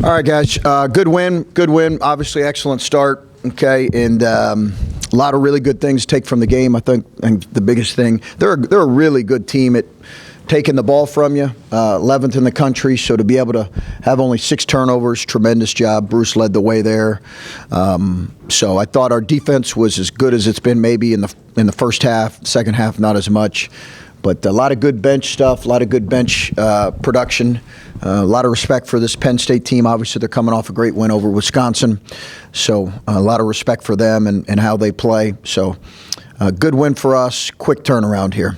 All right, guys. Good win. Good win. Obviously, excellent start. Okay, and a lot of really good things to take from the game. I think, and the biggest thing, they're a really good team at taking the ball from you, 11th in the country. So to be able to have only 6 turnovers, tremendous job. Bruce led the way there. So I thought our defense was as good as it's been maybe in the first half. Second half, not as much. But a lot of good bench stuff, a lot of good bench production, a lot of respect for this Penn State team. Obviously, they're coming off a great win over Wisconsin. So a lot of respect for them and how they play. So good win for us, quick turnaround here.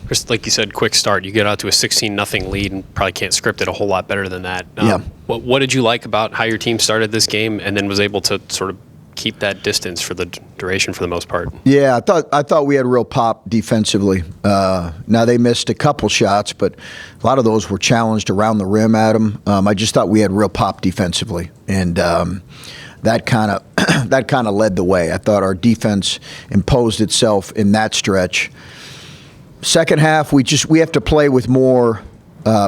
Chris, like you said, quick start. You get out to a 16-0 lead and probably can't script it a whole lot better than that. Yeah. What did you like about how your team started this game and then was able to sort of keep that distance for the duration for the most part? Yeah, I thought we had real pop defensively. Now they missed a couple shots, but a lot of those were challenged around the rim, Adam. I just thought we had real pop defensively, and that kind of led the way. I thought our defense imposed itself in that stretch. Second half, we have to play with more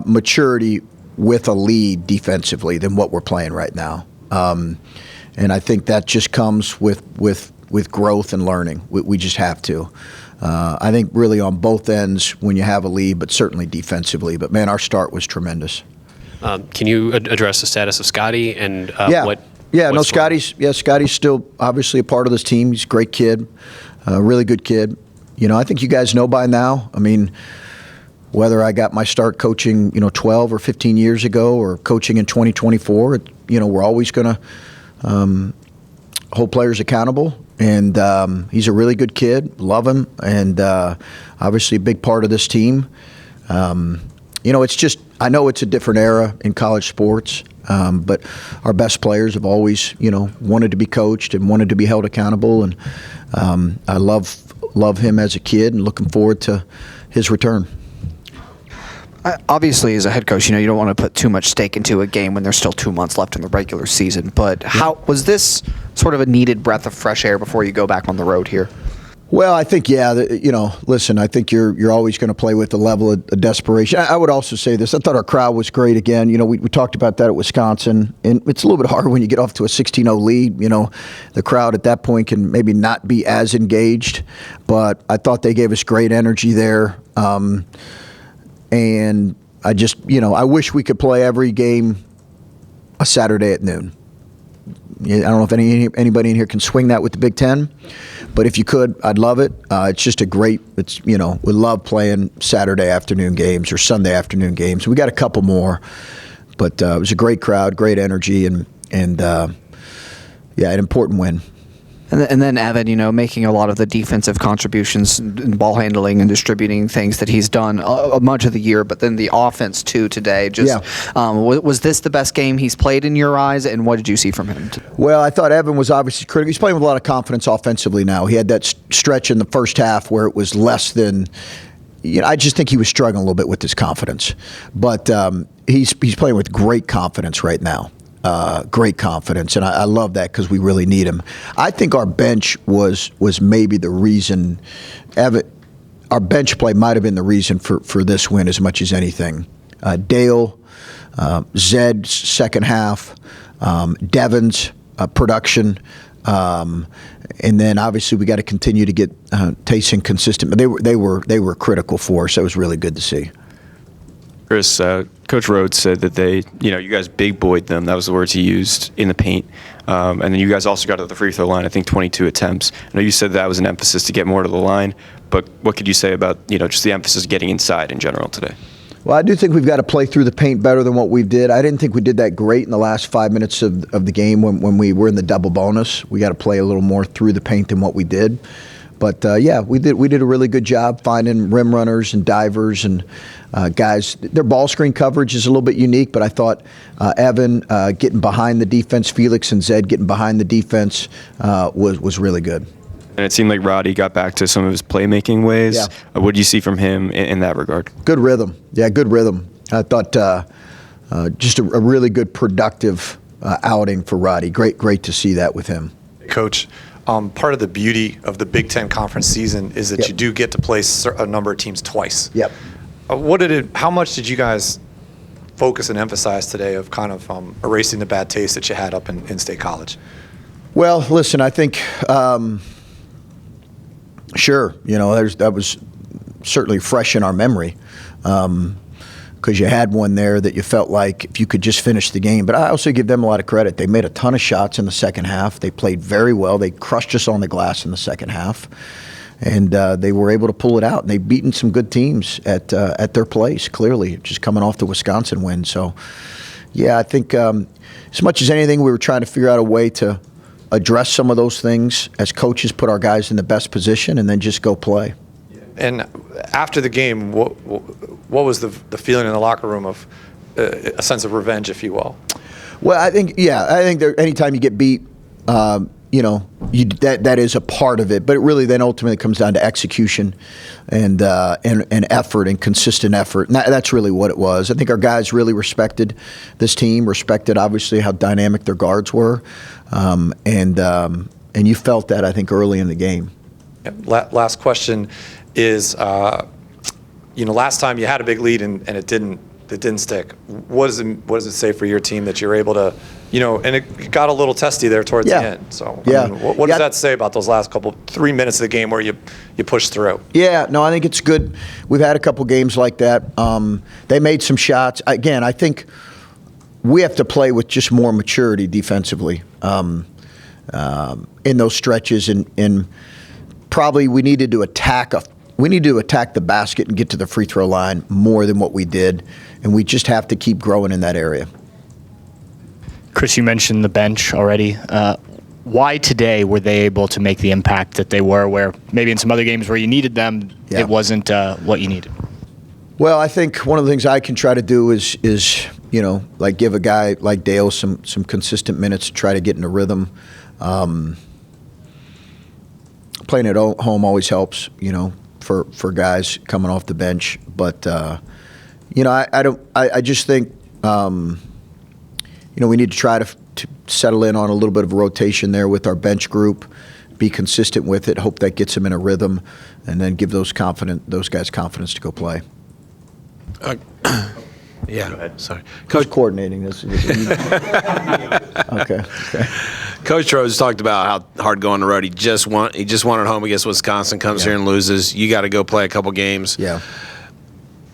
maturity with a lead defensively than what we're playing right now. And I think that just comes with growth and learning. We just have to. I think really on both ends when you have a lead, but certainly defensively. But, man, our start was tremendous. Can you address the status of Scotty and what? Yeah, no, Scotty's still obviously a part of this team. He's a great kid, a really good kid. You know, I think you guys know by now. I mean, whether I got my start coaching, 12 or 15 years ago or coaching in 2024, we're always going to hold players accountable. And he's a really good kid. Love him. And obviously a big part of this team. It's just, I know it's a different era in college sports, but our best players have always, wanted to be coached and wanted to be held accountable. And I love him as a kid and looking forward to his return. Obviously, as a head coach, you don't want to put too much stake into a game when there's still 2 months left in the regular season. But how was this sort of a needed breath of fresh air before you go back on the road here? Well, I think, listen, I think you're always going to play with a level of desperation. I would also say this. I thought our crowd was great again. We talked about that at Wisconsin, and it's a little bit harder when you get off to a 16-0 lead. The crowd at that point can maybe not be as engaged, but I thought they gave us great energy there. And I just, I wish we could play every game a Saturday at noon. I don't know if anybody in here can swing that with the Big Ten, but if you could, I'd love it. It's just we love playing Saturday afternoon games or Sunday afternoon games. We got a couple more, but it was a great crowd, great energy, and an important win. And then Evan, making a lot of the defensive contributions in ball handling and distributing things that he's done much of the year, but then the offense too today. Was this the best game he's played in your eyes, and what did you see from him? Well, I thought Evan was obviously critical. He's playing with a lot of confidence offensively now. He had that stretch in the first half where it was less than. I just think he was struggling a little bit with his confidence, but he's playing with great confidence right now. Great confidence, and I love that because we really need him. I think our bench was maybe the reason. Our bench play might have been the reason for this win as much as anything. Dale, Zed's second half, Devin's production, and then obviously we got to continue to get Tates consistent. But they were critical for us. That was really good to see. Chris, Coach Rhodes said that you guys big boyed them. That was the words he used in the paint. And then you guys also got to the free throw line, I think 22 attempts. I know you said that was an emphasis to get more to the line, but what could you say about, just the emphasis getting inside in general today? Well, I do think we've got to play through the paint better than what we did. I didn't think we did that great in the last 5 minutes of the game when we were in the double bonus. We got to play a little more through the paint than what we did. But, we did a really good job finding rim runners and divers and guys. Their ball screen coverage is a little bit unique, but I thought Evan getting behind the defense, Felix and Zed getting behind the defense was really good. And it seemed like Roddy got back to some of his playmaking ways. Yeah. What do you see from him in that regard? Good rhythm. Yeah, good rhythm. I thought just a really good, productive outing for Roddy. Great to see that with him. Coach, part of the beauty of the Big Ten Conference season is that you do get to play a number of teams twice. Yep. How much did you guys focus and emphasize today of kind of erasing the bad taste that you had up in State College? Well, listen, I think, sure, that was certainly fresh in our memory, because you had one there that you felt like if you could just finish the game. But I also give them a lot of credit. They made a ton of shots in the second half. They played very well. They crushed us on the glass in the second half. And they were able to pull it out. And they've beaten some good teams at their place, clearly, just coming off the Wisconsin win. So, yeah, I think as much as anything, we were trying to figure out a way to address some of those things as coaches, put our guys in the best position, and then just go play. And after the game, what was the feeling in the locker room of a sense of revenge, if you will? Well, I think anytime you get beat, that is a part of it. But it really then ultimately comes down to execution and effort and consistent effort. And that's really what it was. I think our guys really respected this team, respected obviously how dynamic their guards were, and you felt that, I think, early in the game. Last question is, last time you had a big lead and it didn't stick. What does it say for your team that you're able to, and it got a little testy there towards the end. So what does that say about those last 3 minutes of the game where you pushed through? Yeah, no, I think it's good. We've had a couple games like that. They made some shots. Again, I think we have to play with just more maturity defensively in those stretches, and probably we needed to attack the basket and get to the free throw line more than what we did, and we just have to keep growing in that area. Chris, you mentioned the bench already. Why today were they able to make the impact that they were, where maybe in some other games where you needed them, it wasn't what you needed? Well, I think one of the things I can try to do is give a guy like Dale some consistent minutes to try to get in a rhythm. Playing at home always helps, for guys coming off the bench. But I just think we need to try to settle in on a little bit of a rotation there with our bench group, be consistent with it, hope that gets them in a rhythm, and then give those guys confidence to go play. Yeah, sorry. Coach coordinating this. Okay. Coach Rhodes talked about how hard going on the road. He just won at home against Wisconsin, comes here and loses. You got to go play a couple games. Yeah.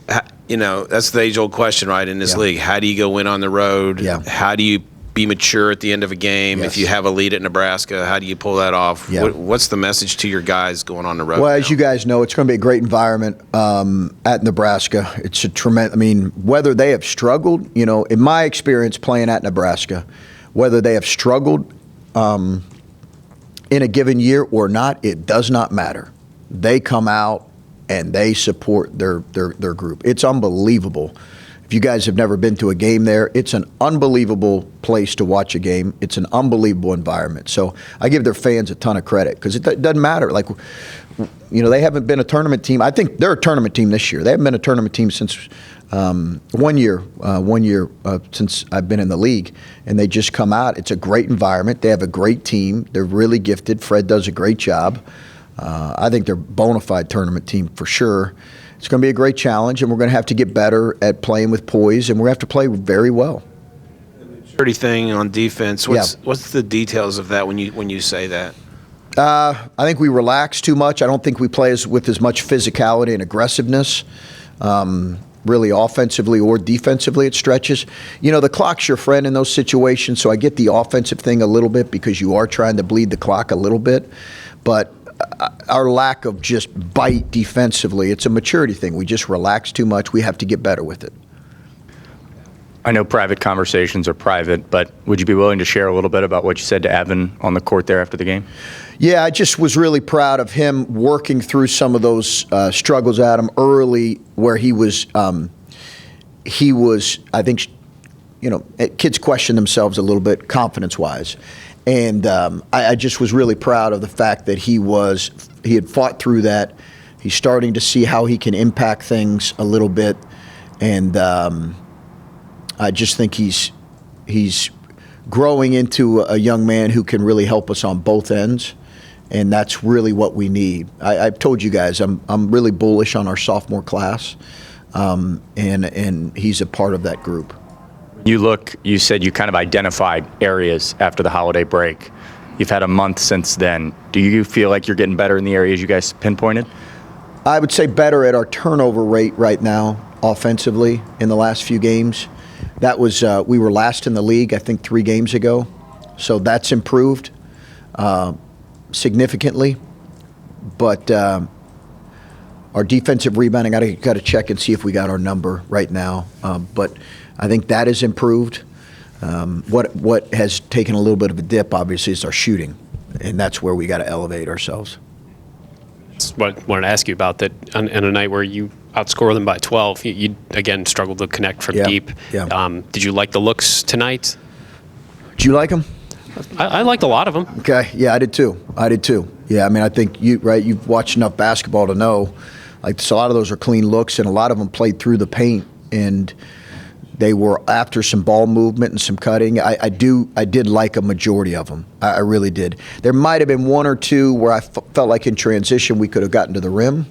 That's the age-old question, right, in this league. How do you go win on the road? Yeah. How do you be mature at the end of a game? Yes. If you have a lead at Nebraska, how do you pull that off? Yeah. What's the message to your guys going on the road? Well, now? as you guys know, it's going to be a great environment at Nebraska. It's a tremendous. I mean, whether they have struggled, in my experience playing at Nebraska, whether they have struggled in a given year or not, it does not matter. They come out and they support their group. It's unbelievable. If you guys have never been to a game there, it's an unbelievable place to watch a game. It's an unbelievable environment. So I give their fans a ton of credit because it doesn't matter. Like, they haven't been a tournament team. I think they're a tournament team this year. They haven't been a tournament team since 1 year since I've been in the league, and they just come out. It's a great environment. They have a great team. They're really gifted. Fred does a great job. I think they're a bona fide tournament team for sure. It's going to be a great challenge, and we're going to have to get better at playing with poise, and we're going to have to play very well. Dirty thing on defense. What's the details of that when you say that? I think we relax too much. I don't think we play with as much physicality and aggressiveness, really offensively or defensively at stretches. The clock's your friend in those situations, so I get the offensive thing a little bit because you are trying to bleed the clock a little bit. But our lack of just bite defensively, it's a maturity thing. We just relax too much. We have to get better with it. I know private conversations are private, but would you be willing to share a little bit about what you said to Evan on the court there after the game? Yeah, I just was really proud of him working through some of those struggles at him early where he was, I think, kids question themselves a little bit confidence-wise. And I just was really proud of the fact that he had fought through that. He's starting to see how he can impact things a little bit. And I just think he's growing into a young man who can really help us on both ends. And that's really what we need. I've told you guys, I'm really bullish on our sophomore class. and he's a part of that group. You said you kind of identified areas after the holiday break. You've had a month since then. Do you feel like you're getting better in the areas you guys pinpointed? I would say better at our turnover rate right now, offensively, in the last few games. That was we were last in the league, I think, 3 games ago. So that's improved significantly. But our defensive rebounding, I got to check and see if we got our number right now. But I think that has improved. What has taken a little bit of a dip, obviously, is our shooting, and that's where we got to elevate ourselves. That's what I wanted to ask you about, that on a night where you outscore them by 12, you again struggled to connect from deep. Yeah. Did you like the looks tonight? Did you like them? I liked a lot of them. Okay, yeah, I did too. Yeah, I mean, I think you've watched enough basketball to know, like, so a lot of those are clean looks, and a lot of them played through the paint, and they were after some ball movement and some cutting. I did like a majority of them. I really did. There might have been 1 or 2 where I felt like in transition we could have gotten to the rim,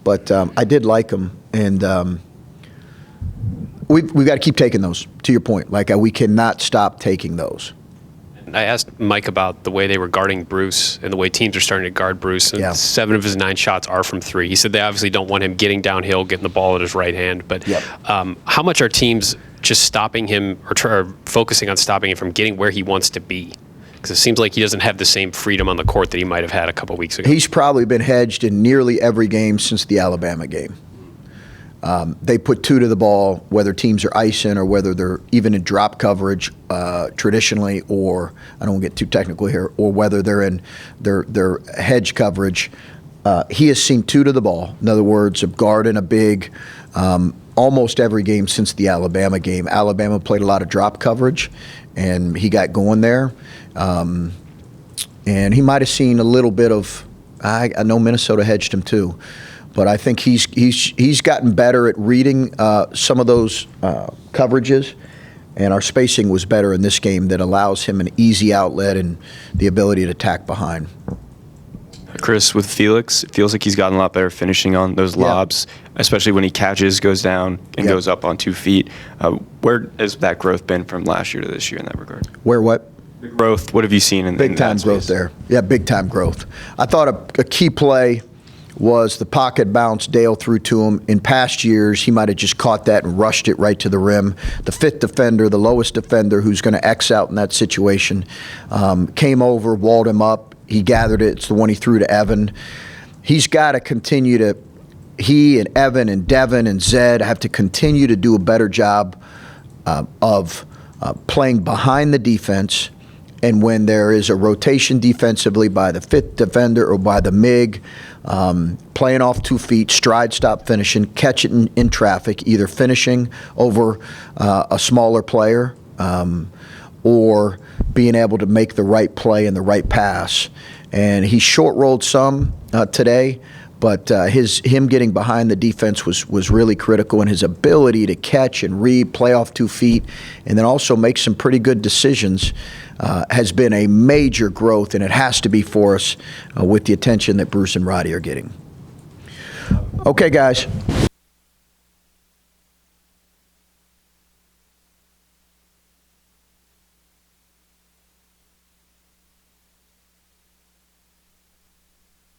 but I did like them, and we've got to keep taking those. To your point, like, we cannot stop taking those. I asked Mike about the way they were guarding Bruce and the way teams are starting to guard Bruce. And Yeah. 7 of his 9 shots are from 3. He said they obviously don't want him getting downhill, getting the ball at his right hand. But Yep. How much are teams just stopping him or focusing on stopping him from getting where he wants to be? Because it seems like he doesn't have the same freedom on the court that he might have had a couple weeks ago. He's probably been hedged in nearly every game since the Alabama game. They put 2 to the ball, whether teams are icing or whether they're even in drop coverage traditionally, or I don't want to get too technical here, or whether they're in their hedge coverage. He has seen 2 to the ball. In other words, a guard and a big, almost every game since the Alabama game. Alabama played a lot of drop coverage, and he got going there. And he might have seen a little bit of. I know Minnesota hedged him too. But I think he's gotten better at reading some of those coverages, and our spacing was better in this game that allows him an easy outlet and the ability to attack behind. Chris, with Felix, it feels like he's gotten a lot better finishing on those lobs, especially when he catches, goes down, and goes up on 2 feet. Where has that growth been from last year to this year in that regard? Where what? Growth. What have you seen in Big time that growth space? there. Yeah, big time growth. I thought a key play was the pocket bounce Dale threw to him. In past years, he might have just caught that and rushed it right to the rim. The 5th defender, the lowest defender who's going to X out in that situation, came over, walled him up. He gathered it. It's the one he threw to Evan. He's got to continue to, he and Evan and Devin and Zed have to continue to do a better job of playing behind the defense. And when there is a rotation defensively by the 5th defender or by the MIG, playing off 2 feet, stride, stop, finishing, catch it in traffic, either finishing over a smaller player or being able to make the right play and the right pass. And he short rolled some today, but him getting behind the defense was really critical, and his ability to catch and read, play off 2 feet, and then also make some pretty good decisions has been a major growth, and it has to be for us with the attention that Bruce and Roddy are getting. Okay, guys.